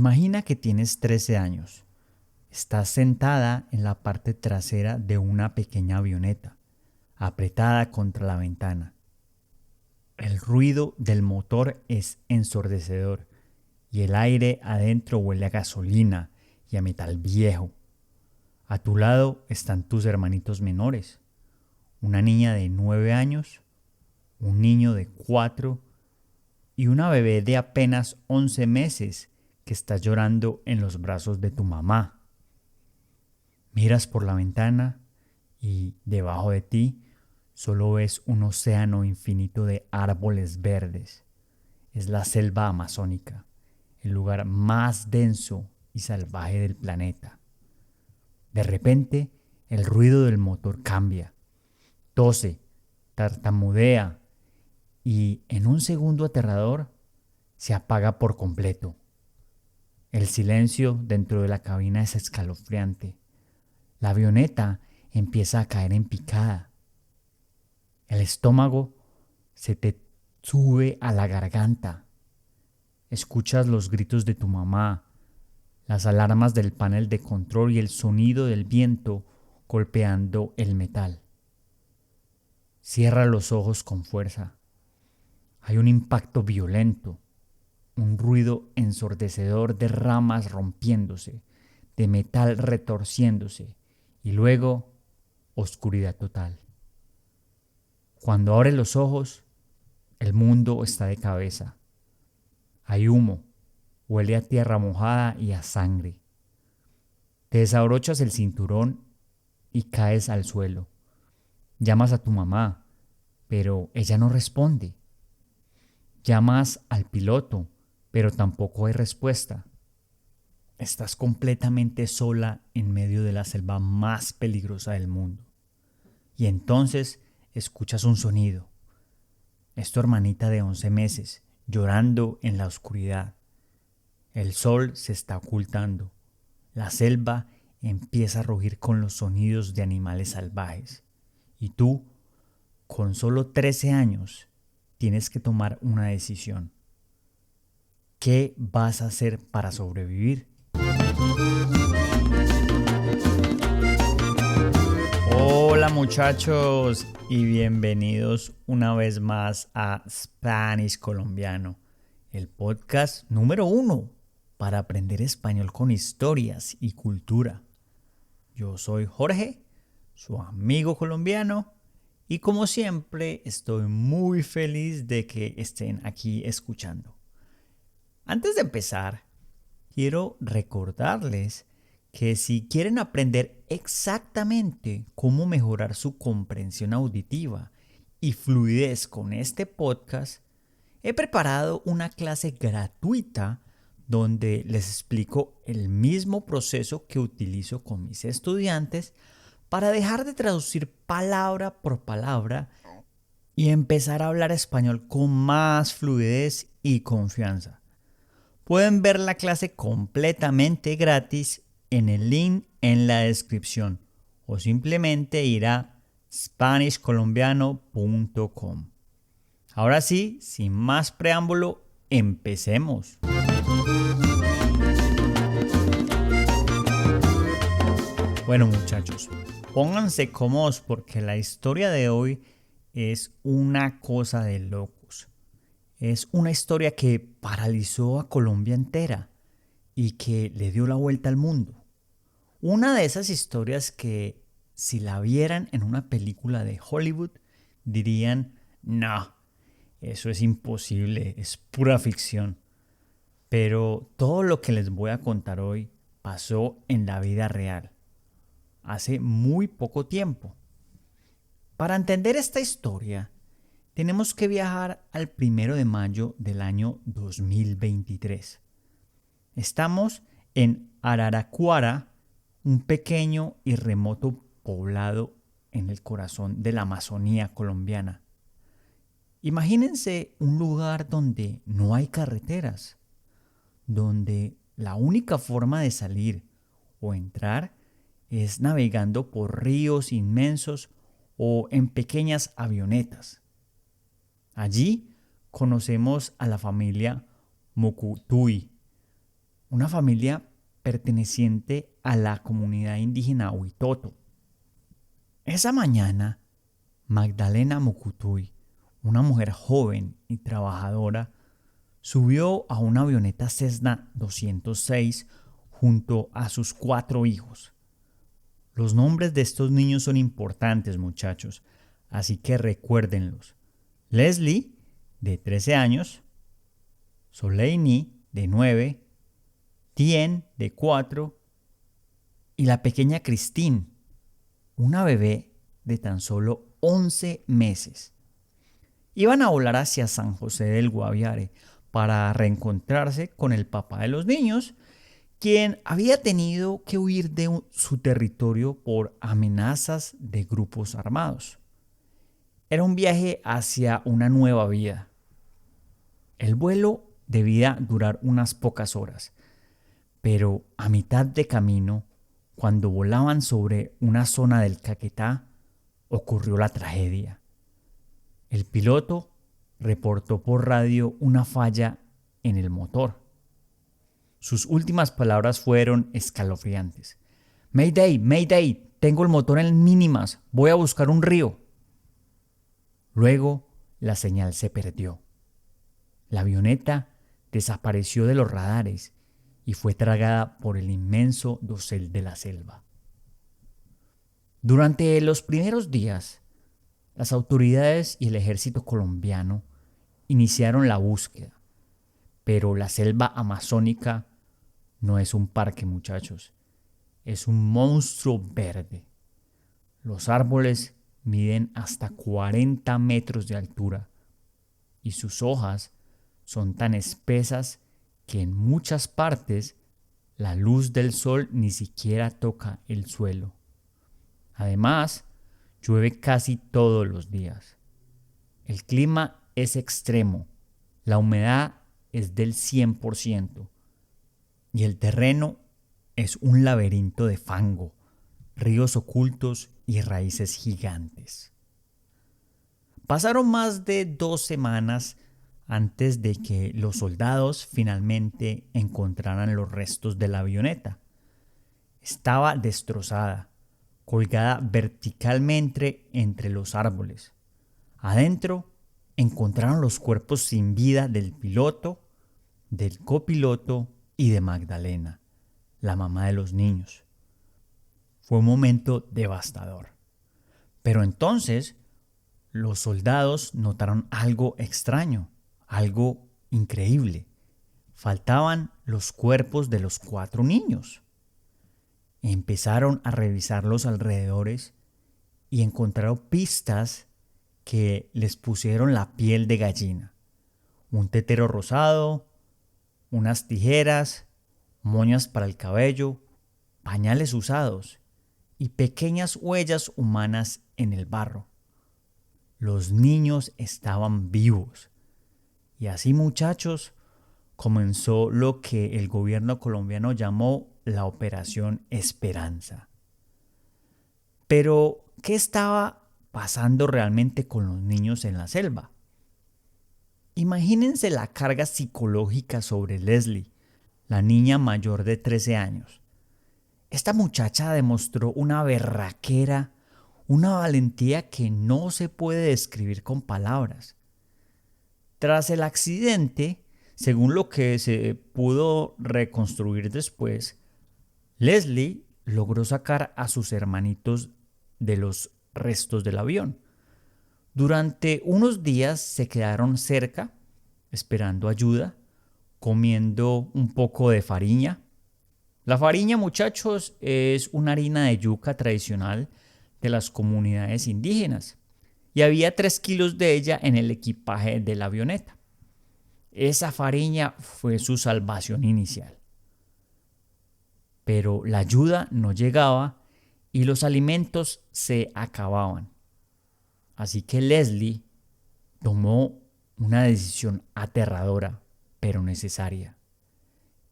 Imagina que tienes 13 años. Estás sentada en la parte trasera de una pequeña avioneta, apretada contra la ventana. El ruido del motor es ensordecedor y el aire adentro huele a gasolina y a metal viejo. A tu lado están tus hermanitos menores, una niña de 9 años, un niño de 4 y una bebé de apenas 11 meses que está llorando en los brazos de tu mamá. Miras por la ventana y debajo de ti solo ves un océano infinito de árboles verdes. Es la selva amazónica, el lugar más denso y salvaje del planeta. De repente, el ruido del motor cambia, tose, tartamudea y en un segundo aterrador se apaga por completo. El silencio dentro de la cabina es escalofriante. La avioneta empieza a caer en picada. El estómago se te sube a la garganta. Escuchas los gritos de tu mamá, las alarmas del panel de control y el sonido del viento golpeando el metal. Cierra los ojos con fuerza. Hay un impacto violento, un ruido ensordecedor de ramas rompiéndose, de metal retorciéndose y luego oscuridad total. Cuando abres los ojos, el mundo está de cabeza. Hay humo, huele a tierra mojada y a sangre. Te desabrochas el cinturón y caes al suelo. Llamas a tu mamá, pero ella no responde. Llamas al piloto, pero tampoco hay respuesta. Estás completamente sola en medio de la selva más peligrosa del mundo. Y entonces escuchas un sonido. Es tu hermanita de 11 meses, llorando en la oscuridad. El sol se está ocultando. La selva empieza a rugir con los sonidos de animales salvajes. Y tú, con solo 13 años, tienes que tomar una decisión. ¿Qué vas a hacer para sobrevivir? Hola muchachos y bienvenidos una vez más a Spanish Colombiano, el podcast número 1 para aprender español con historias y cultura. Yo soy Jorge, su amigo colombiano, y como siempre estoy muy feliz de que estén aquí escuchando. Antes de empezar, quiero recordarles que si quieren aprender exactamente cómo mejorar su comprensión auditiva y fluidez con este podcast, he preparado una clase gratuita donde les explico el mismo proceso que utilizo con mis estudiantes para dejar de traducir palabra por palabra y empezar a hablar español con más fluidez y confianza. Pueden ver la clase completamente gratis en el link en la descripción o simplemente ir a SpanishColombiano.com. Ahora sí, sin más preámbulo, empecemos. Bueno muchachos, pónganse cómodos porque la historia de hoy es una cosa de locos. Es una historia que paralizó a Colombia entera y que le dio la vuelta al mundo. Una de esas historias que si la vieran en una película de Hollywood dirían, no, eso es imposible, es pura ficción. Pero todo lo que les voy a contar hoy pasó en la vida real, hace muy poco tiempo. Para entender esta historia, tenemos que viajar al 1 de mayo del año 2023. Estamos en Araraquara, un pequeño y remoto poblado en el corazón de la Amazonía colombiana. Imagínense un lugar donde no hay carreteras, donde la única forma de salir o entrar es navegando por ríos inmensos o en pequeñas avionetas. Allí conocemos a la familia Mukutui, una familia perteneciente a la comunidad indígena Huitoto. Esa mañana, Magdalena Mucutuy, una mujer joven y trabajadora, subió a una avioneta Cessna 206 junto a sus 4 hijos. Los nombres de estos niños son importantes, muchachos, así que recuérdenlos. Leslie, de 13 años, Soleini, de 9, Tien, de 4, y la pequeña Christine, una bebé de tan solo 11 meses. Iban a volar hacia San José del Guaviare para reencontrarse con el papá de los niños, quien había tenido que huir de su territorio por amenazas de grupos armados. Era un viaje hacia una nueva vida. El vuelo debía durar unas pocas horas, pero a mitad de camino, cuando volaban sobre una zona del Caquetá, ocurrió la tragedia. El piloto reportó por radio una falla en el motor. Sus últimas palabras fueron escalofriantes. Mayday, Mayday, tengo el motor en mínimas, voy a buscar un río. Luego la señal se perdió. La avioneta desapareció de los radares y fue tragada por el inmenso dosel de la selva. Durante los primeros días, las autoridades y el ejército colombiano iniciaron la búsqueda, pero la selva amazónica no es un parque, muchachos, es un monstruo verde. Los árboles miden hasta 40 metros de altura y sus hojas son tan espesas que en muchas partes la luz del sol ni siquiera toca el suelo. Además, llueve casi todos los días. El clima es extremo, la humedad es del 100% y el terreno es un laberinto de fango, ríos ocultos y raíces gigantes. Pasaron más de 2 semanas antes de que los soldados finalmente encontraran los restos de la avioneta. Estaba destrozada, colgada verticalmente entre los árboles. Adentro encontraron los cuerpos sin vida del piloto, del copiloto y de Magdalena, la mamá de los niños. Fue un momento devastador. Pero entonces los soldados notaron algo extraño, algo increíble. Faltaban los cuerpos de los 4 niños. Empezaron a revisar los alrededores y encontraron pistas que les pusieron la piel de gallina. Un tetero rosado, unas tijeras, moñas para el cabello, pañales usados y pequeñas huellas humanas en el barro. Los niños estaban vivos. Y así, muchachos, comenzó lo que el gobierno colombiano llamó la Operación Esperanza. Pero, ¿qué estaba pasando realmente con los niños en la selva? Imagínense la carga psicológica sobre Leslie, la niña mayor de 13 años. Esta muchacha demostró una berraquera, una valentía que no se puede describir con palabras. Tras el accidente, según lo que se pudo reconstruir después, Leslie logró sacar a sus hermanitos de los restos del avión. Durante unos días se quedaron cerca, esperando ayuda, comiendo un poco de fariña. La fariña, muchachos, es una harina de yuca tradicional de las comunidades indígenas y había 3 kilos de ella en el equipaje de la avioneta. Esa fariña fue su salvación inicial. Pero la ayuda no llegaba y los alimentos se acababan. Así que Leslie tomó una decisión aterradora, pero necesaria.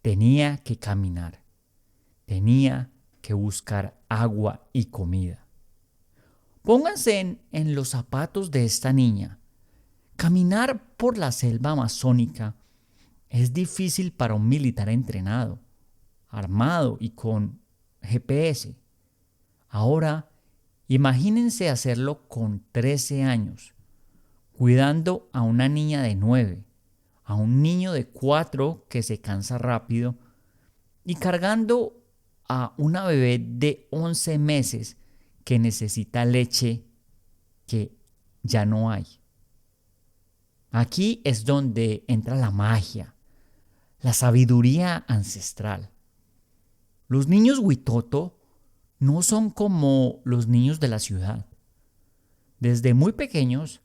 Tenía que caminar. Tenía que buscar agua y comida. Pónganse en los zapatos de esta niña. Caminar por la selva amazónica es difícil para un militar entrenado. armado y con GPS. Ahora, imagínense hacerlo con 13 años, cuidando a una niña de 9, a un niño de 4 que se cansa rápido y cargando a una bebé de 11 meses que necesita leche que ya no hay. Aquí es donde entra la magia, la sabiduría ancestral. Los niños Witoto no son como los niños de la ciudad. Desde muy pequeños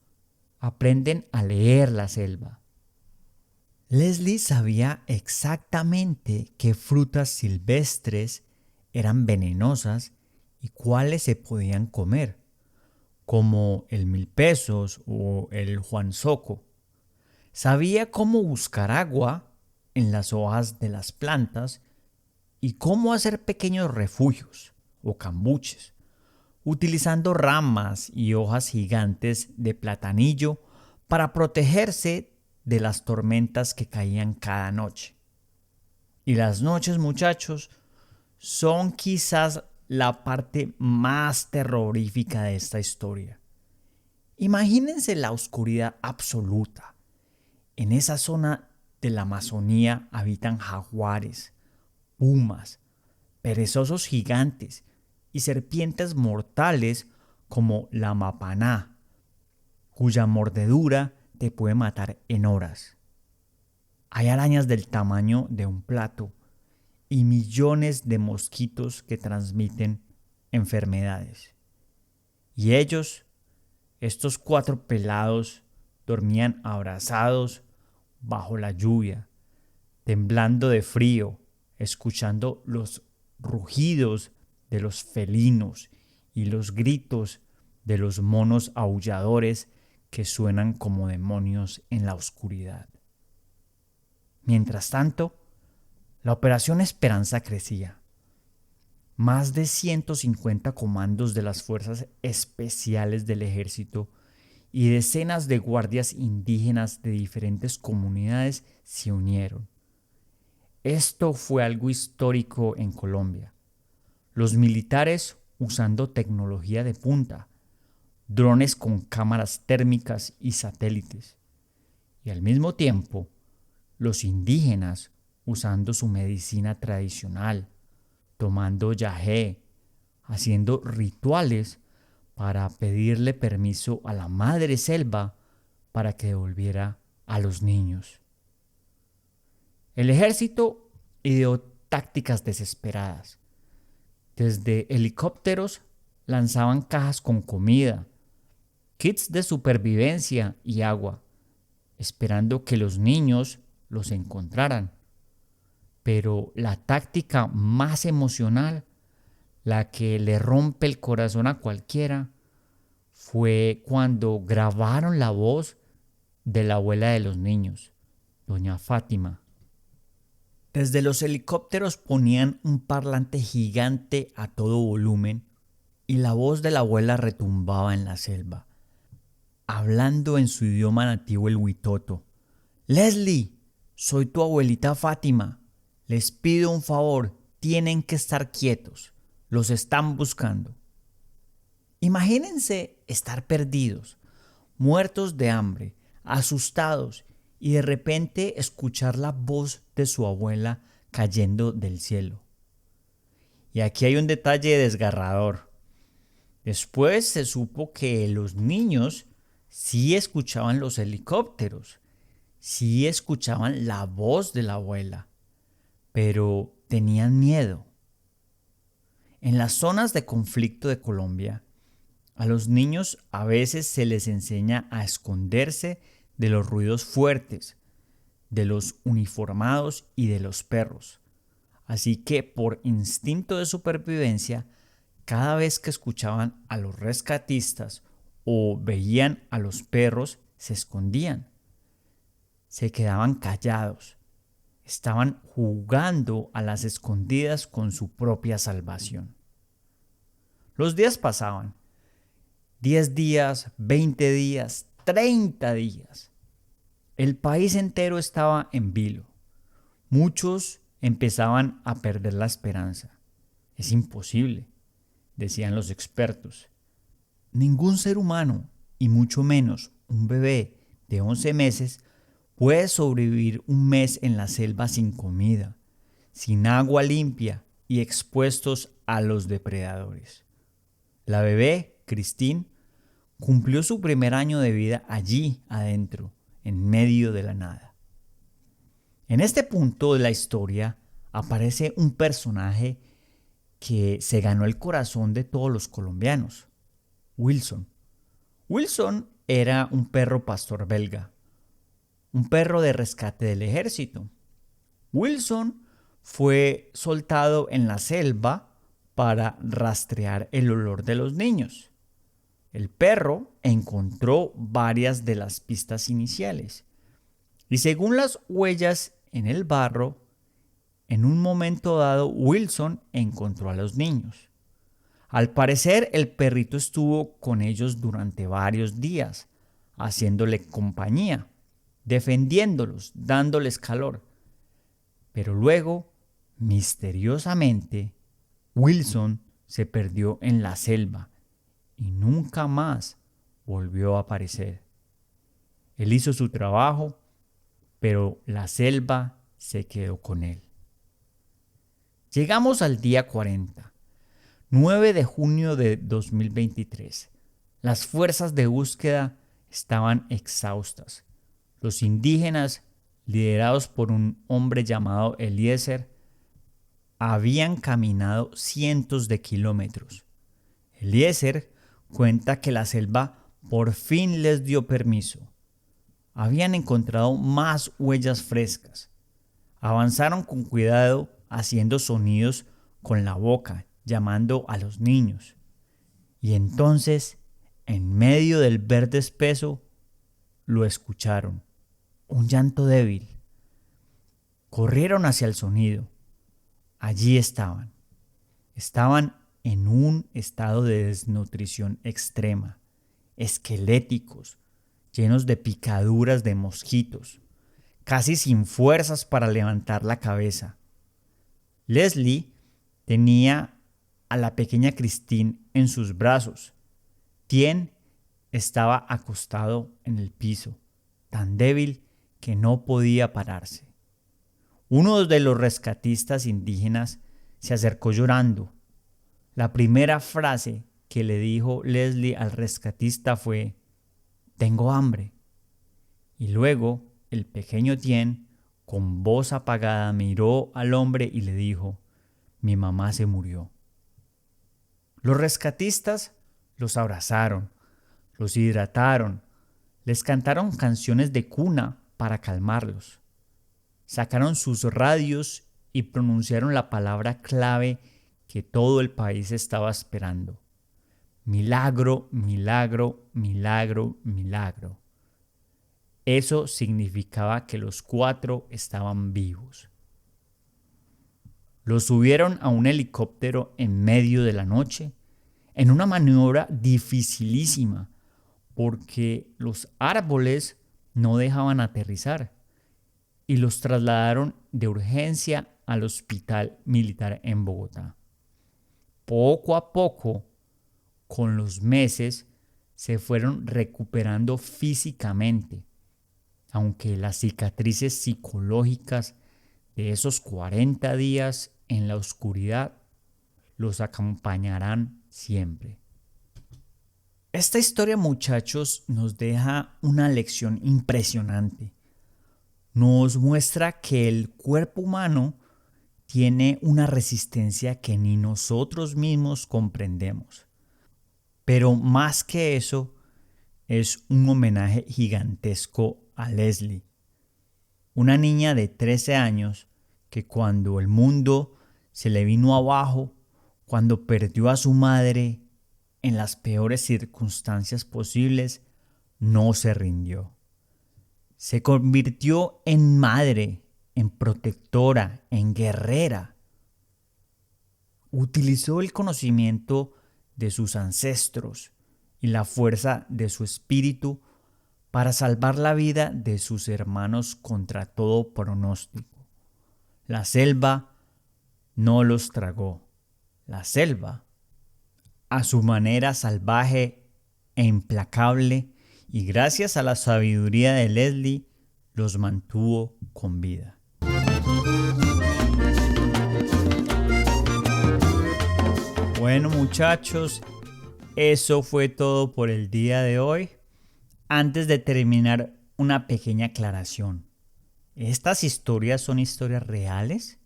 aprenden a leer la selva. Leslie sabía exactamente qué frutas silvestres eran venenosas y cuáles se podían comer, como el milpesos o el juanzoco. Sabía cómo buscar agua en las hojas de las plantas y cómo hacer pequeños refugios o cambuches, utilizando ramas y hojas gigantes de platanillo para protegerse de las tormentas que caían cada noche. Y las noches, muchachos, son quizás la parte más terrorífica de esta historia. Imagínense la oscuridad absoluta. En esa zona de la Amazonía habitan jaguares, pumas, perezosos gigantes y serpientes mortales como la mapaná, cuya mordedura te puede matar en horas. Hay arañas del tamaño de un plato y millones de mosquitos que transmiten enfermedades. Y ellos, estos 4 pelados, dormían abrazados bajo la lluvia, temblando de frío, escuchando los rugidos de los felinos y los gritos de los monos aulladores que suenan como demonios en la oscuridad. Mientras tanto, la Operación Esperanza crecía. Más de 150 comandos de las fuerzas especiales del ejército y decenas de guardias indígenas de diferentes comunidades se unieron. Esto fue algo histórico en Colombia. Los militares usando tecnología de punta, drones con cámaras térmicas y satélites, y al mismo tiempo los indígenas usando su medicina tradicional, tomando yagé, haciendo rituales para pedirle permiso a la madre selva para que devolviera a los niños. El ejército ideó tácticas desesperadas. Desde helicópteros lanzaban cajas con comida, kits de supervivencia y agua, esperando que los niños los encontraran. Pero la táctica más emocional, la que le rompe el corazón a cualquiera, fue cuando grabaron la voz de la abuela de los niños, doña Fátima. Desde los helicópteros ponían un parlante gigante a todo volumen y la voz de la abuela retumbaba en la selva, hablando en su idioma nativo el Witoto. Leslie, soy tu abuelita Fátima. Les pido un favor, tienen que estar quietos. Los están buscando. Imagínense estar perdidos, muertos de hambre, asustados y de repente escuchar la voz de su abuela cayendo del cielo. Y aquí hay un detalle desgarrador. Después se supo que los niños sí escuchaban los helicópteros, sí escuchaban la voz de la abuela, pero tenían miedo. En las zonas de conflicto de Colombia, a los niños a veces se les enseña a esconderse de los ruidos fuertes, de los uniformados y de los perros. Así que por instinto de supervivencia, cada vez que escuchaban a los rescatistas o veían a los perros, se escondían. Se quedaban callados. Estaban jugando a las escondidas con su propia salvación. Los días pasaban. 10 días, 20 días, 30 días. El país entero estaba en vilo. Muchos empezaban a perder la esperanza. Es imposible, decían los expertos. Ningún ser humano, y mucho menos un bebé de 11 meses, puede sobrevivir un mes en la selva sin comida, sin agua limpia y expuestos a los depredadores. La bebé, Christine, cumplió su primer año de vida allí adentro, en medio de la nada. En este punto de la historia aparece un personaje que se ganó el corazón de todos los colombianos: Wilson. Wilson era un perro pastor belga, un perro de rescate del ejército. Wilson fue soltado en la selva para rastrear el olor de los niños. El perro encontró varias de las pistas iniciales y, según las huellas en el barro, en un momento dado Wilson encontró a los niños. Al parecer, el perrito estuvo con ellos durante varios días, haciéndole compañía, defendiéndolos, dándoles calor. Pero luego, misteriosamente, Wilson se perdió en la selva y nunca más volvió a aparecer. Él hizo su trabajo, pero la selva se quedó con él. Llegamos al día 40, 9 de junio de 2023. Las fuerzas de búsqueda estaban exhaustas. Los indígenas, liderados por un hombre llamado Eliezer, habían caminado cientos de kilómetros. Eliezer cuenta que la selva por fin les dio permiso. Habían encontrado más huellas frescas. Avanzaron con cuidado, haciendo sonidos con la boca, llamando a los niños. Y entonces, en medio del verde espeso, lo escucharon. Un llanto débil. Corrieron hacia el sonido. Allí estaban. Estaban en un estado de desnutrición extrema, esqueléticos, llenos de picaduras de mosquitos, casi sin fuerzas para levantar la cabeza. Leslie tenía a la pequeña Christine en sus brazos. Tien estaba acostado en el piso, tan débil que no podía pararse. Uno de los rescatistas indígenas se acercó llorando. La primera frase que le dijo Leslie al rescatista fue: «Tengo hambre». Y luego el pequeño Tien, con voz apagada, miró al hombre y le dijo: «Mi mamá se murió». Los rescatistas los abrazaron, los hidrataron, les cantaron canciones de cuna para calmarlos. Sacaron sus radios y pronunciaron la palabra clave que todo el país estaba esperando: milagro, milagro, milagro, milagro. Eso significaba que los 4 estaban vivos. Los subieron a un helicóptero en medio de la noche, en una maniobra dificilísima, porque los árboles no dejaban aterrizar, y los trasladaron de urgencia al hospital militar en Bogotá. Poco a poco, con los meses, se fueron recuperando físicamente, aunque las cicatrices psicológicas de esos 40 días en la oscuridad los acompañarán siempre. Esta historia, muchachos, nos deja una lección impresionante. Nos muestra que el cuerpo humano tiene una resistencia que ni nosotros mismos comprendemos. Pero más que eso, es un homenaje gigantesco a Leslie, una niña de 13 años que, cuando el mundo se le vino abajo, cuando perdió a su madre en las peores circunstancias posibles, no se rindió. Se convirtió en madre, en protectora, en guerrera. Utilizó el conocimiento de sus ancestros y la fuerza de su espíritu para salvar la vida de sus hermanos contra todo pronóstico. La selva no los tragó. La selva, a su manera salvaje e implacable, y gracias a la sabiduría de Leslie, los mantuvo con vida. Bueno, muchachos, eso fue todo por el día de hoy. Antes de terminar, una pequeña aclaración. Estas historias son historias reales.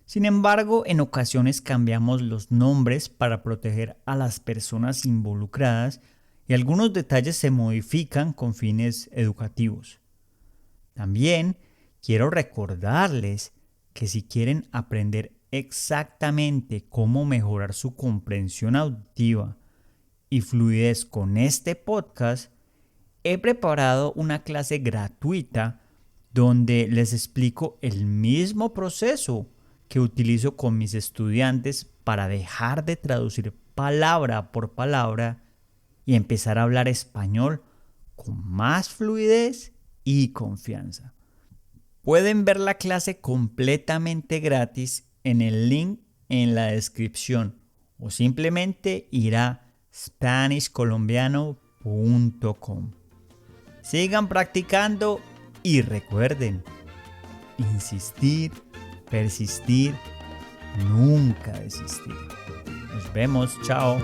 Sin embargo, en ocasiones cambiamos los nombres para proteger a las personas involucradas y algunos detalles se modifican con fines educativos. También quiero recordarles que si quieren aprender exactamente cómo mejorar su comprensión auditiva y fluidez con este podcast, he preparado una clase gratuita donde les explico el mismo proceso que utilizo con mis estudiantes para dejar de traducir palabra por palabra y empezar a hablar español con más fluidez y confianza. Pueden ver la clase completamente gratis en el link en la descripción o simplemente ir a SpanishColombiano.com. Sigan practicando y recuerden, insistir, persistir, nunca desistir. Nos vemos, chao.